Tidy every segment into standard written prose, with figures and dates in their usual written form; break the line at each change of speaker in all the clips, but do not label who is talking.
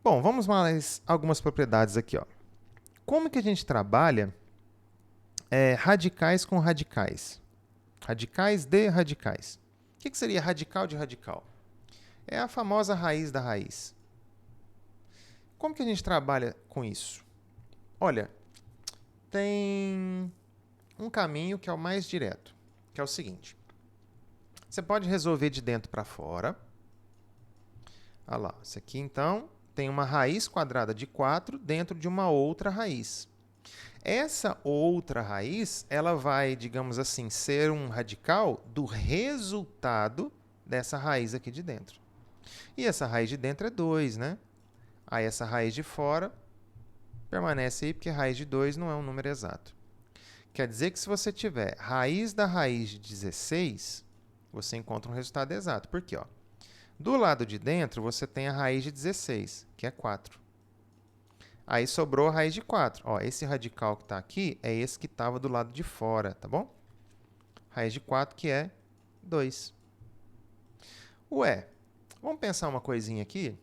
Bom, vamos mais algumas propriedades aqui, ó. Como que a gente trabalha radicais com radicais? Radicais de radicais. O que seria radical de radical? É a famosa raiz da raiz. Como que a gente trabalha com isso? Olha, tem um caminho que é o mais direto, que é o seguinte. Você pode resolver de dentro para fora. Olha lá, isso aqui então tem uma raiz quadrada de 4 dentro de uma outra raiz. Essa outra raiz, ela vai, digamos assim, ser um radical do resultado dessa raiz aqui de dentro. E essa raiz de dentro é 2, né? Aí essa raiz de fora permanece aí porque a raiz de 2 não é um número exato. Quer dizer que se você tiver raiz da raiz de 16, você encontra um resultado exato. Por quê? Ó? Do lado de dentro, você tem a raiz de 16, que é 4. Aí sobrou a raiz de 4. Ó, esse radical que está aqui é esse que estava do lado de fora, tá bom? Raiz de 4, que é 2. Ué, vamos pensar uma coisinha aqui?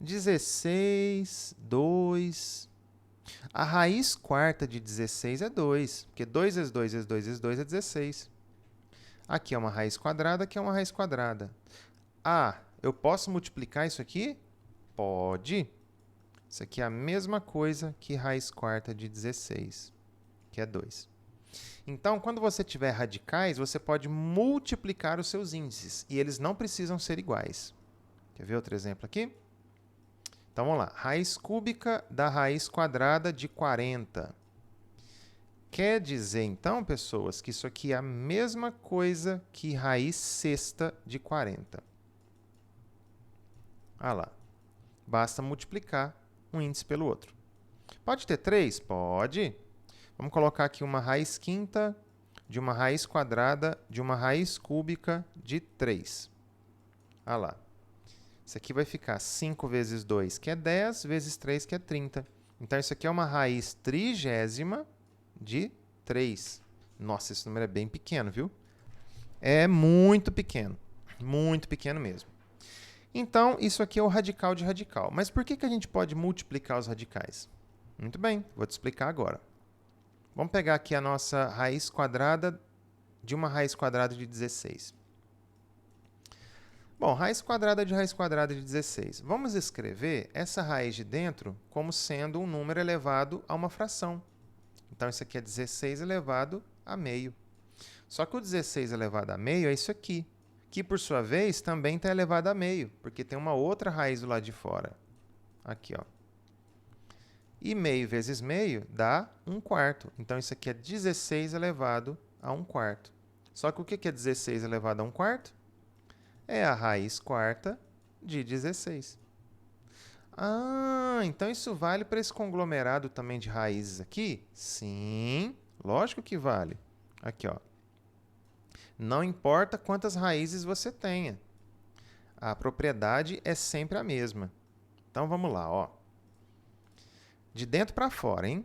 16, 2. A raiz quarta de 16 é 2, porque 2 vezes 2 vezes 2 vezes 2 é 16. Aqui é uma raiz quadrada, aqui é uma raiz quadrada. Ah, eu posso multiplicar isso aqui? Pode. Isso aqui é a mesma coisa que raiz quarta de 16, que é 2. Então, quando você tiver radicais, você pode multiplicar os seus índices, e eles não precisam ser iguais. Quer ver outro exemplo aqui? Então, vamos lá. Raiz cúbica da raiz quadrada de 40. Quer dizer, então, pessoas, que isso aqui é a mesma coisa que raiz sexta de 40. Ah lá. Basta multiplicar um índice pelo outro. Pode ter 3? Pode. Vamos colocar aqui uma raiz quinta de uma raiz quadrada de uma raiz cúbica de 3. Ah lá. Isso aqui vai ficar 5 vezes 2, que é 10, vezes 3, que é 30. Então, isso aqui é uma raiz trigésima de 3. Nossa, esse número é bem pequeno, viu? É muito pequeno. Muito pequeno mesmo. Então, isso aqui é o radical de radical. Mas por que a gente pode multiplicar os radicais? Muito bem, vou te explicar agora. Vamos pegar aqui a nossa raiz quadrada de uma raiz quadrada de 16. Bom, raiz quadrada de 16. Vamos escrever essa raiz de dentro como sendo um número elevado a uma fração. Então, isso aqui é 16 elevado a meio. Só que o 16 elevado a meio é isso aqui, que, por sua vez, também está elevado a meio, porque tem uma outra raiz do lado de fora. Aqui, ó. E meio vezes meio dá 1/4. Então, isso aqui é 16 elevado a 1/4. Só que o que é 16 elevado a 1/4? É a raiz quarta de 16. Ah, então isso vale para esse conglomerado também de raízes aqui? Sim, lógico que vale. Aqui, ó. Não importa quantas raízes você tenha. A propriedade é sempre a mesma. Então, vamos lá, ó. De dentro para fora, hein?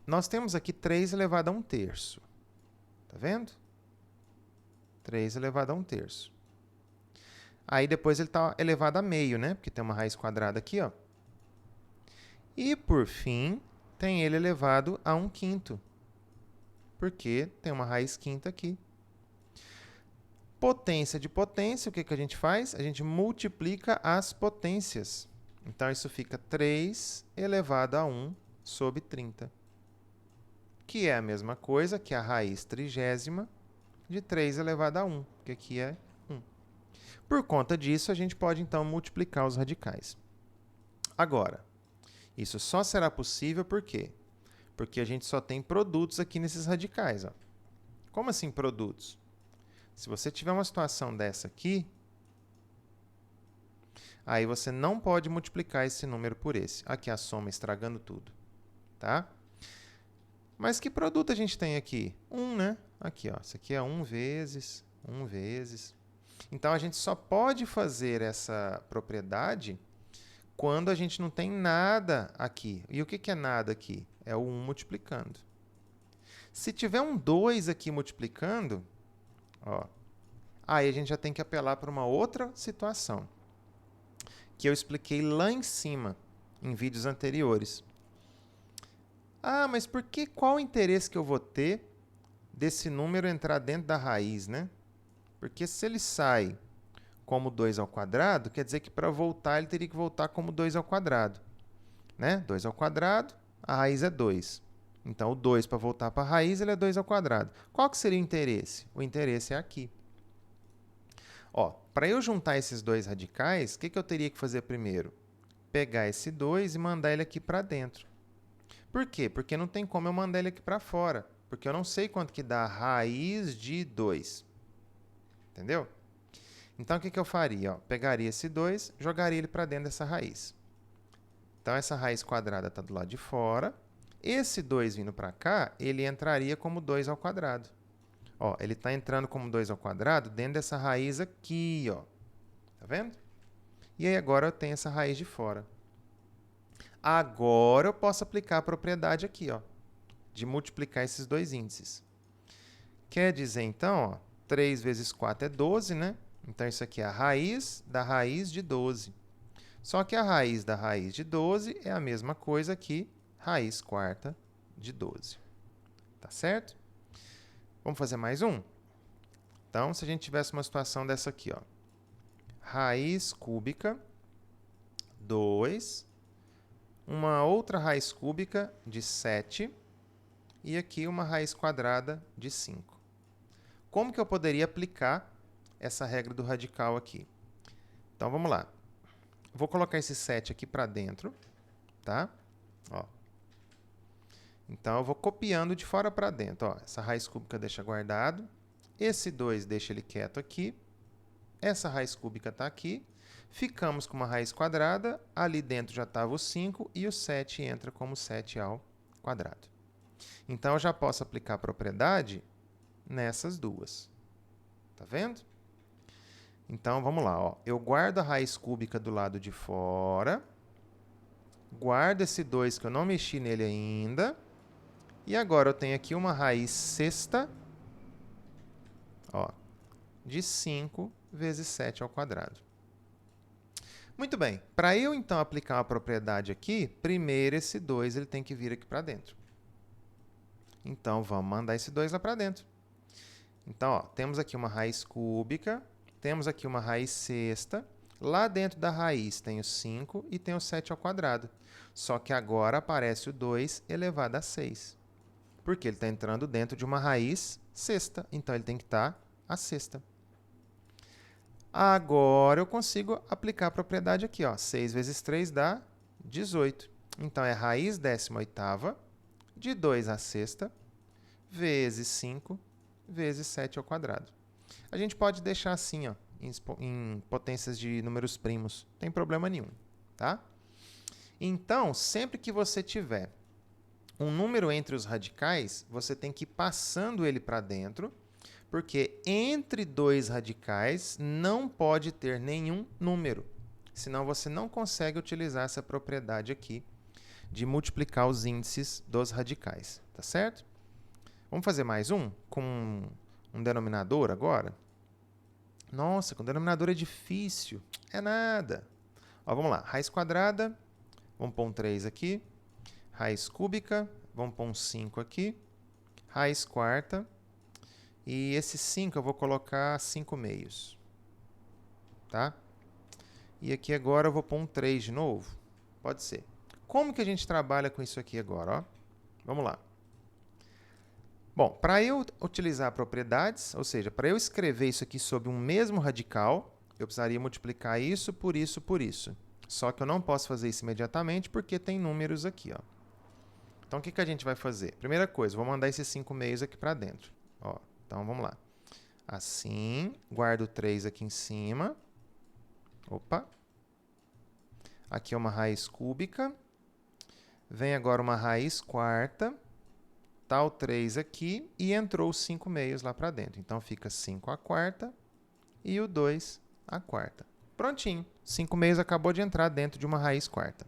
Nós temos aqui 3 elevado a 1/3. Tá vendo? 3 elevado a 1/3. Aí depois ele está elevado a meio, né? Porque tem uma raiz quadrada aqui, ó. E, por fim, tem ele elevado a 1/5. Porque tem uma raiz quinta aqui. Potência de potência, o que a gente faz? A gente multiplica as potências. Então, isso fica 3 elevado a 1 sobre 30. Que é a mesma coisa que a raiz trigésima de 3 elevado a 1, que aqui é 1. Por conta disso, a gente pode, então, multiplicar os radicais. Agora, isso só será possível por quê? Porque a gente só tem produtos aqui nesses radicais. Ó. Como assim produtos? Se você tiver uma situação dessa aqui, aí você não pode multiplicar esse número por esse. Aqui a soma estragando tudo. Tá? Mas que produto a gente tem aqui? 1, né? Aqui, ó. Isso aqui é 1 vezes, 1 vezes. Então, a gente só pode fazer essa propriedade quando a gente não tem nada aqui. E o que é nada aqui? É o 1 multiplicando. Se tiver um 2 aqui multiplicando, ó, aí a gente já tem que apelar para uma outra situação. que eu expliquei lá em cima, em vídeos anteriores. Ah, mas qual o interesse que eu vou ter desse número entrar dentro da raiz, né? Porque se ele sai como 2 ao quadrado, quer dizer que para voltar ele teria que voltar como 2 ao quadrado. Né? 2 ao quadrado, a raiz é 2. Então, o 2 para voltar para a raiz, ele é 2 ao quadrado. Qual que seria o interesse? O interesse é aqui. Para eu juntar esses dois radicais, o que eu teria que fazer primeiro? Pegar esse 2 e mandar ele aqui para dentro. Por quê? Porque não tem como eu mandar ele aqui para fora. Porque eu não sei quanto que dá a raiz de 2. Entendeu? Então, o que eu faria? Pegaria esse 2, jogaria ele para dentro dessa raiz. Então, essa raiz quadrada está do lado de fora. Esse 2 vindo para cá, ele entraria como 2 ao quadrado. Ele está entrando como 2 ao quadrado dentro dessa raiz aqui. Tá vendo? E aí, agora eu tenho essa raiz de fora. Agora, eu posso aplicar a propriedade aqui, de multiplicar esses dois índices. Quer dizer, então, 3 vezes 4 é 12, né? Então, isso aqui é a raiz da raiz de 12. Só que a raiz da raiz de 12 é a mesma coisa que raiz quarta de 12. Tá certo? Vamos fazer mais um? Então, se a gente tivesse uma situação dessa aqui, raiz cúbica 2, uma outra raiz cúbica de 7 e aqui uma raiz quadrada de 5. Como que eu poderia aplicar essa regra do radical aqui? Então, vamos lá. Vou colocar esse 7 aqui para dentro, tá? Então, eu vou copiando de fora para dentro. Essa raiz cúbica deixa guardado. Esse 2 deixa ele quieto aqui. Essa raiz cúbica está aqui. Ficamos com uma raiz quadrada. Ali dentro já estava o 5 e o 7 entra como 7 ao quadrado. Então, eu já posso aplicar a propriedade nessas duas. Tá vendo? Então, vamos lá. Eu guardo a raiz cúbica do lado de fora. Guardo esse 2 que eu não mexi nele ainda. E agora eu tenho aqui uma raiz sexta de 5 vezes 7 ao quadrado. Muito bem. Para eu, então, aplicar uma propriedade aqui, primeiro esse 2 ele tem que vir aqui para dentro. Então, vamos mandar esse 2 lá para dentro. Então, temos aqui uma raiz cúbica, temos aqui uma raiz sexta. Lá dentro da raiz tem o 5 e tem o 7 ao quadrado. Só que agora aparece o 2 elevado a 6. Porque ele está entrando dentro de uma raiz sexta. Então, ele tem que estar a sexta. Agora, eu consigo aplicar a propriedade aqui. 6 vezes 3 dá 18. Então, é raiz 18ª de 2 à sexta vezes 5 vezes 7 ao quadrado. A gente pode deixar assim, em potências de números primos. Não tem problema nenhum, tá? Então, sempre que você tiver um número entre os radicais, você tem que ir passando ele para dentro, porque entre dois radicais não pode ter nenhum número. Senão, você não consegue utilizar essa propriedade aqui de multiplicar os índices dos radicais, tá certo? Vamos fazer mais um com um denominador agora? Nossa, com denominador é difícil. É nada. Vamos lá. Raiz quadrada, vamos pôr um 3 aqui. Raiz cúbica, vamos pôr um 5 aqui. Raiz quarta. E esse 5 eu vou colocar 5 meios. Tá? E aqui agora eu vou pôr um 3 de novo. Pode ser. Como que a gente trabalha com isso aqui agora? Vamos lá. Bom, para eu utilizar propriedades, ou seja, para eu escrever isso aqui sobre um mesmo radical, eu precisaria multiplicar isso por isso por isso. Só que eu não posso fazer isso imediatamente porque tem números aqui. Então, o que a gente vai fazer? Primeira coisa, vou mandar esses 5 meios aqui para dentro. Então, vamos lá. Assim, guardo o 3 aqui em cima. Opa! Aqui é uma raiz cúbica. Vem agora uma raiz quarta. Tá o 3 aqui e entrou os 5 meios lá para dentro. Então, fica 5 à quarta e o 2 à quarta. Prontinho. 5 meios acabou de entrar dentro de uma raiz quarta.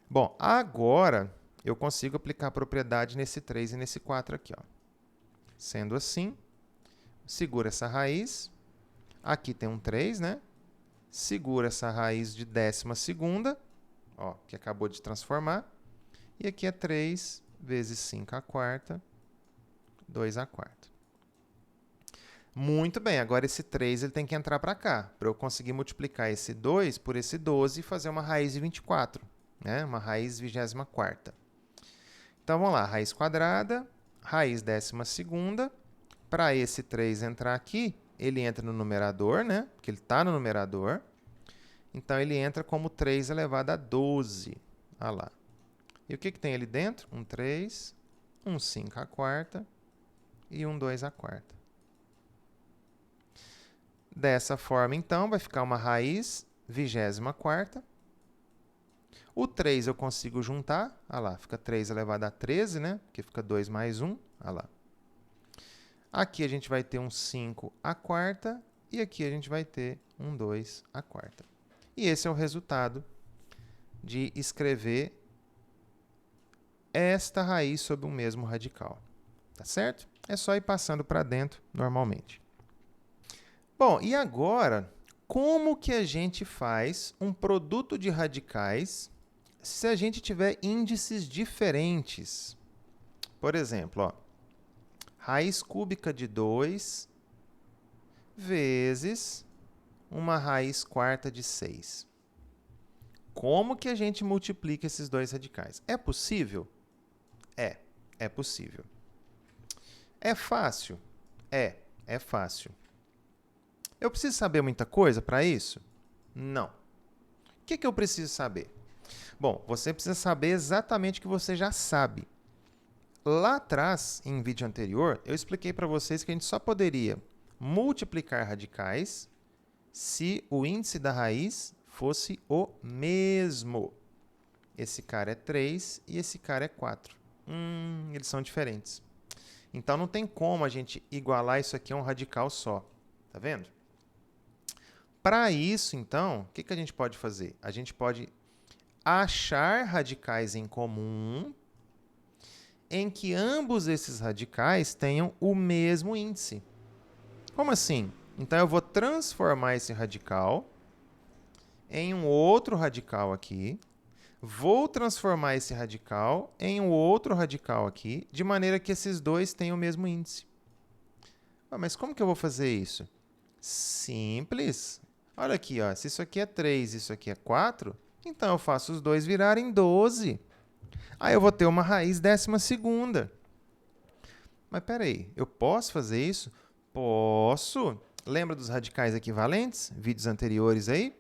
Bom, agora eu consigo aplicar a propriedade nesse 3 e nesse 4 aqui. Sendo assim, segura essa raiz. Aqui tem um 3, né? segura essa raiz de 12ª, ó, que acabou de transformar. E aqui é 3 vezes 5⁴, 2⁴. Muito bem, agora esse 3 ele tem que entrar para cá, para eu conseguir multiplicar esse 2 por esse 12 e fazer uma raiz de 24, né? Uma raiz 24ª. Então, vamos lá, raiz quadrada, raiz 12ª. Para esse 3 entrar aqui, ele entra no numerador, né? Porque ele está no numerador. Então, ele entra como 3 elevado a 12. Olha lá. E o que tem ali dentro? Um 3, um 5⁴ e um 2⁴. Dessa forma, então, vai ficar uma raiz 24ª. O 3 eu consigo juntar. Olha lá, fica 3 elevado a 13, né? Porque fica 2 mais 1. Olha lá. Aqui a gente vai ter um 5⁴ e aqui a gente vai ter um 2⁴. E esse é o resultado de escrever esta raiz sob o mesmo radical. Tá certo? É só ir passando para dentro normalmente. Bom, e agora, como que a gente faz um produto de radicais se a gente tiver índices diferentes? Por exemplo, ó, raiz cúbica de 2 vezes uma raiz quarta de 6. Como que a gente multiplica esses dois radicais? É possível? É possível. É fácil? É fácil. Eu preciso saber muita coisa para isso? Não. O que eu preciso saber? Bom, você precisa saber exatamente o que você já sabe. Lá atrás, em vídeo anterior, eu expliquei para vocês que a gente só poderia multiplicar radicais se o índice da raiz fosse o mesmo. Esse cara é 3 e esse cara é 4. Eles são diferentes. Então, não tem como a gente igualar isso aqui a um radical só. Tá vendo? Para isso, então, o que a gente pode fazer? A gente pode achar radicais em comum em que ambos esses radicais tenham o mesmo índice. Como assim? Então, eu vou transformar esse radical em um outro radical aqui. Vou transformar esse radical em um outro radical aqui, de maneira que esses dois tenham o mesmo índice. Mas como que eu vou fazer isso? Simples. Olha aqui, ó, se isso aqui é 3 e isso aqui é 4, então eu faço os dois virarem 12. Aí eu vou ter uma raiz 12ª. Mas peraí, eu posso fazer isso? Posso. Lembra dos radicais equivalentes? Vídeos anteriores aí?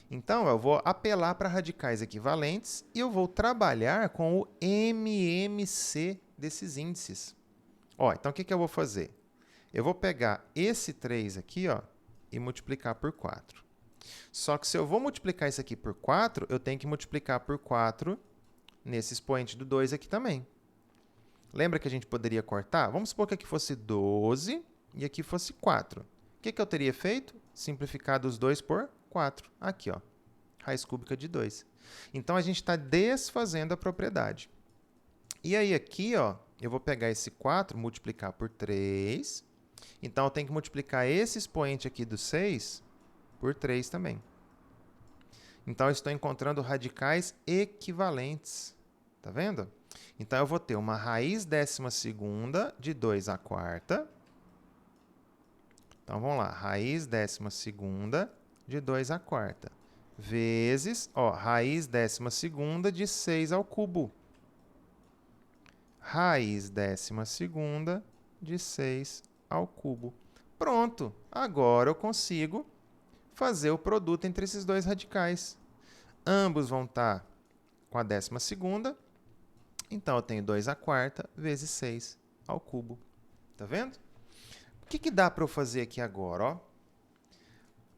Então, eu vou apelar para radicais equivalentes e eu vou trabalhar com o MMC desses índices. Ó, então, o que eu vou fazer? Eu vou pegar esse 3 aqui, ó, e multiplicar por 4. Só que se eu vou multiplicar isso aqui por 4, eu tenho que multiplicar por 4 nesse expoente do 2 aqui também. Lembra que a gente poderia cortar? Vamos supor que aqui fosse 12 e aqui fosse 4. O que eu teria feito? Simplificado os dois por 4. Aqui, ó, raiz cúbica de 2. Então, a gente está desfazendo a propriedade. E aí, aqui, ó, eu vou pegar esse 4, multiplicar por 3. Então, eu tenho que multiplicar esse expoente aqui do 6 por 3 também. Então, eu estou encontrando radicais equivalentes. Tá vendo? Então, eu vou ter uma raiz 12ª de 2⁴. Então, vamos lá. Raiz 12ª de 2⁴. Vezes, ó, raiz 12ª de 6 ao cubo. Raiz 12ª de 6 ao cubo. Pronto! Agora eu consigo fazer o produto entre esses dois radicais. Ambos vão estar com a 12ª. Então, eu tenho 2⁴ vezes 6 ao cubo. Tá vendo? O que dá para eu fazer aqui agora? Ó?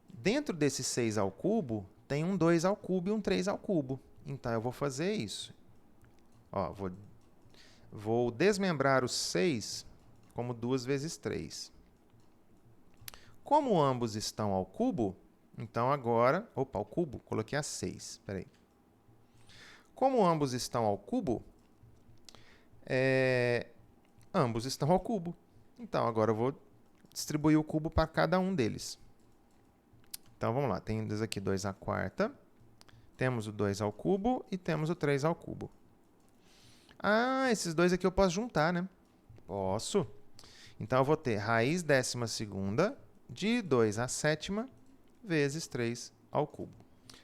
Dentro desse 6 ao cubo, tem um 2 ao cubo e um 3 ao cubo. Então, eu vou fazer isso. Ó, vou desmembrar o 6 como 2 vezes 3. Como ambos estão ao cubo, então agora... Opa, ao cubo? Coloquei a 6. Espera aí. Como ambos estão ao cubo, ambos estão ao cubo. Então, agora eu vou distribuir o cubo para cada um deles. Então, vamos lá. Temos aqui 2 à quarta, temos o 2 ao cubo e temos o 3 ao cubo. Ah, esses dois aqui eu posso juntar, né? Posso. Então, eu vou ter raiz 12ª de 2 à sétima vezes 3 ao cubo.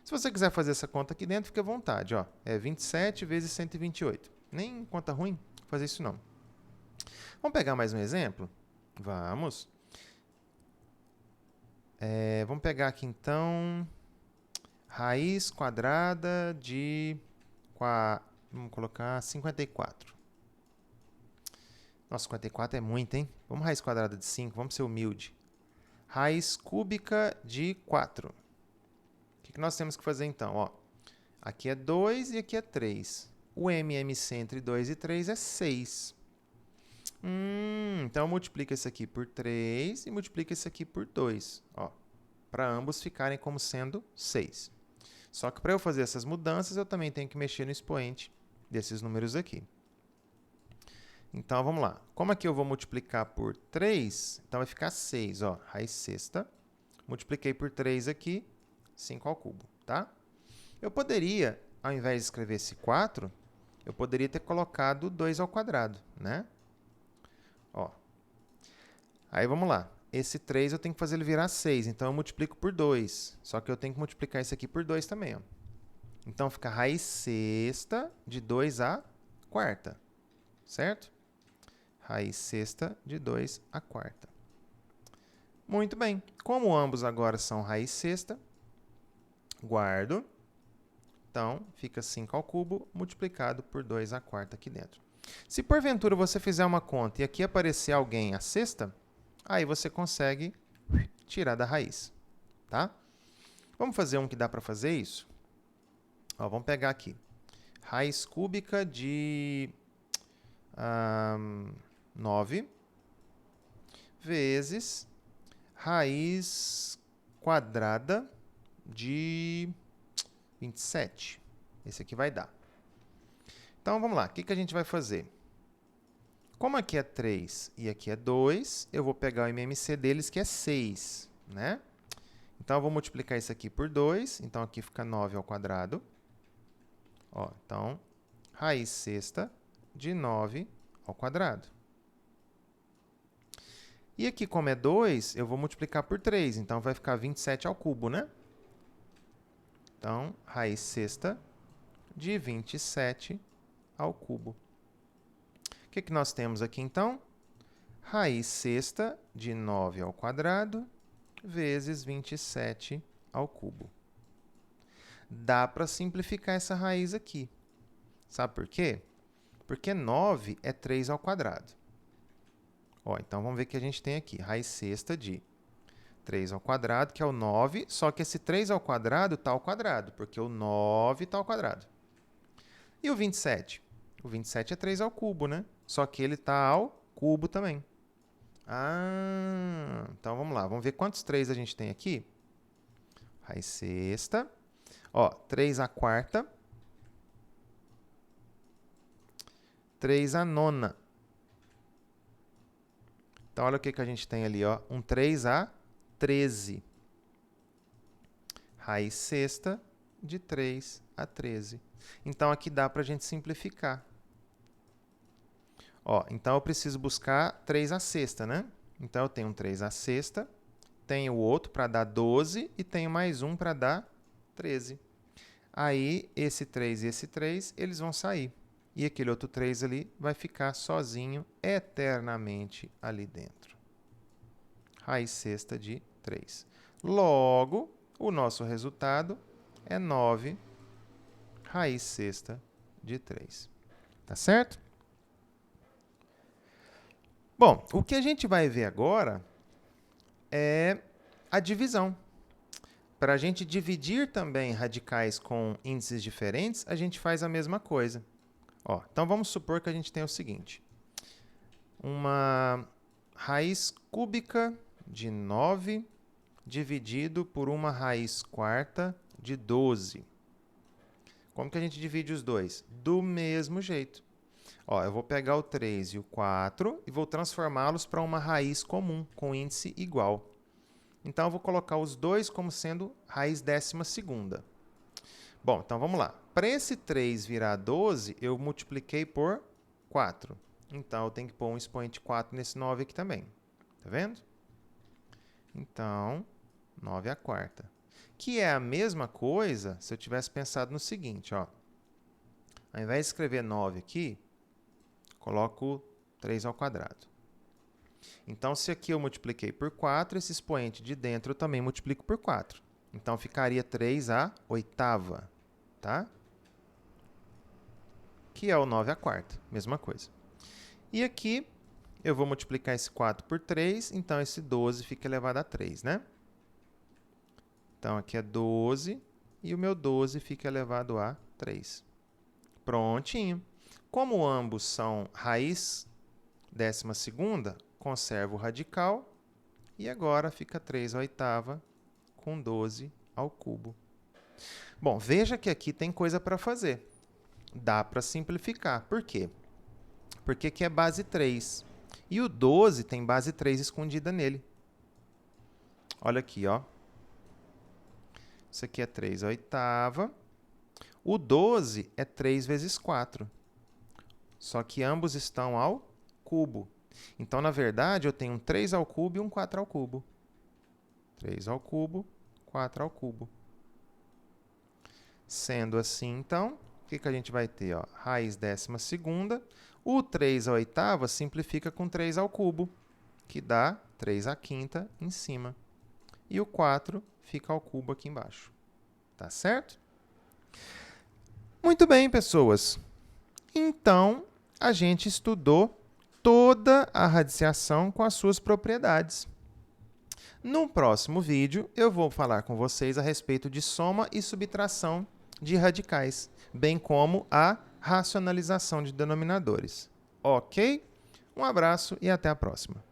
Se você quiser fazer essa conta aqui dentro, fique à vontade. Ó. É 27 vezes 128. Nem conta ruim fazer isso, não. Vamos pegar mais um exemplo? Vamos. Vamos pegar aqui, então, raiz quadrada de... Vamos colocar 54. Nossa, 54 é muito, hein? Vamos raiz quadrada de 5, vamos ser humilde. Raiz cúbica de 4. O que nós temos que fazer, então? Ó, aqui é 2 e aqui é 3. O MMC entre 2 e 3 é 6. Então, multiplica esse aqui por 3 e multiplica esse aqui por 2. Para ambos ficarem como sendo 6. Só que para eu fazer essas mudanças, eu também tenho que mexer no expoente desses números aqui. Então, vamos lá. Como aqui eu vou multiplicar por 3, então vai ficar 6. Ó, raiz sexta. Multipliquei por 3 aqui, 5 ao cubo. Tá? Eu poderia, ao invés de escrever esse 4, eu poderia ter colocado 2 ao quadrado, né? Ó. Aí, vamos lá. Esse 3 eu tenho que fazer ele virar 6, então eu multiplico por 2. Só que eu tenho que multiplicar isso aqui por 2 também. Ó. Então, fica raiz sexta de 2 à quarta. Certo? Raiz sexta de 2 à quarta. Muito bem. Como ambos agora são raiz sexta, guardo. Então, fica 5 ao cubo multiplicado por 2 à quarta aqui dentro. Se porventura você fizer uma conta e aqui aparecer alguém à sexta, aí você consegue tirar da raiz. Tá? Vamos fazer um que dá para fazer isso? Ó, vamos pegar aqui. Raiz cúbica de 9 vezes raiz quadrada de 27. Esse aqui vai dar. Então, vamos lá. O que a gente vai fazer? Como aqui é 3 e aqui é 2, eu vou pegar o MMC deles, que é 6, né? Então, eu vou multiplicar isso aqui por 2. Então, aqui fica 9 ao quadrado. Ó, então, raiz sexta de 9 ao quadrado. E aqui, como é 2, eu vou multiplicar por 3. Então, vai ficar 27 ao cubo, né? Então, raiz sexta de 27 ao cubo. O que nós temos aqui, então? Raiz sexta de 9 ao quadrado vezes 27 ao cubo. Dá para simplificar essa raiz aqui. Sabe por quê? Porque 9 é 3 ao quadrado. Ó, então, vamos ver o que a gente tem aqui. Raiz sexta de 3 ao quadrado, que é o 9, só que esse 3 ao quadrado está ao quadrado, porque o 9 está ao quadrado. E o 27? O 27 é 3 ao cubo, né? Só que ele está ao cubo também. Ah, então vamos lá. Vamos ver quantos 3 a gente tem aqui. Raiz sexta. Ó, 3 à quarta. 3 à nona. Então, olha o que a gente tem ali, ó. Um 3 a 13. Raiz sexta de 3 a 13. Então, aqui dá para a gente simplificar. Ó, então, eu preciso buscar 3 à sexta, né? Então, eu tenho um 3 à sexta, tenho o outro para dar 12 e tenho mais um para dar 13. Aí, esse 3 e esse 3, eles vão sair. E aquele outro 3 ali vai ficar sozinho eternamente ali dentro. Raiz sexta de 3. Logo, o nosso resultado é 9 raiz sexta de 3. Tá certo? Bom, o que a gente vai ver agora é a divisão. Para a gente dividir também radicais com índices diferentes, a gente faz a mesma coisa. Ó, então, vamos supor que a gente tem o seguinte. Uma raiz cúbica de 9 dividido por uma raiz quarta de 12. Como que a gente divide os dois? Do mesmo jeito. Ó, eu vou pegar o 3 e o 4 e vou transformá-los para uma raiz comum, com índice igual. Então, eu vou colocar os dois como sendo raiz 12ª. Bom, então vamos lá. Para esse 3 virar 12, eu multipliquei por 4. Então, eu tenho que pôr um expoente 4 nesse 9 aqui também. Tá vendo? Então, 9/4. Que é a mesma coisa se eu tivesse pensado no seguinte, ó. Ao invés de escrever 9 aqui, coloco 3². Então, se aqui eu multipliquei por 4, esse expoente de dentro eu também multiplico por 4. Então, ficaria 3/8, tá? Que é o 9/4, mesma coisa. E aqui, eu vou multiplicar esse 4 por 3, então esse 12 fica elevado a 3, né? Então, aqui é 12 e o meu 12 fica elevado a 3. Prontinho. Como ambos são raiz 12ª, conservo o radical e agora fica 3/8 com 12 ao cubo. Bom, veja que aqui tem coisa para fazer. Dá para simplificar. Por quê? Porque aqui é base 3. E o 12 tem base 3 escondida nele. Olha aqui, ó. Isso aqui é 3/8. O 12 é 3 vezes 4. Só que ambos estão ao cubo. Então, na verdade, eu tenho um 3 ao cubo e um 4 ao cubo. 3 ao cubo, 4 ao cubo. Sendo assim, então, o que a gente vai ter? Ó? Raiz 12ª. O 3/8 simplifica com 3 ao cubo, que dá 3/5 em cima. E o 4 fica ao cubo aqui embaixo. Tá certo? Muito bem, pessoas. Então, a gente estudou toda a radiciação com as suas propriedades. No próximo vídeo, eu vou falar com vocês a respeito de soma e subtração de radicais, bem como a racionalização de denominadores. Ok? Um abraço e até a próxima.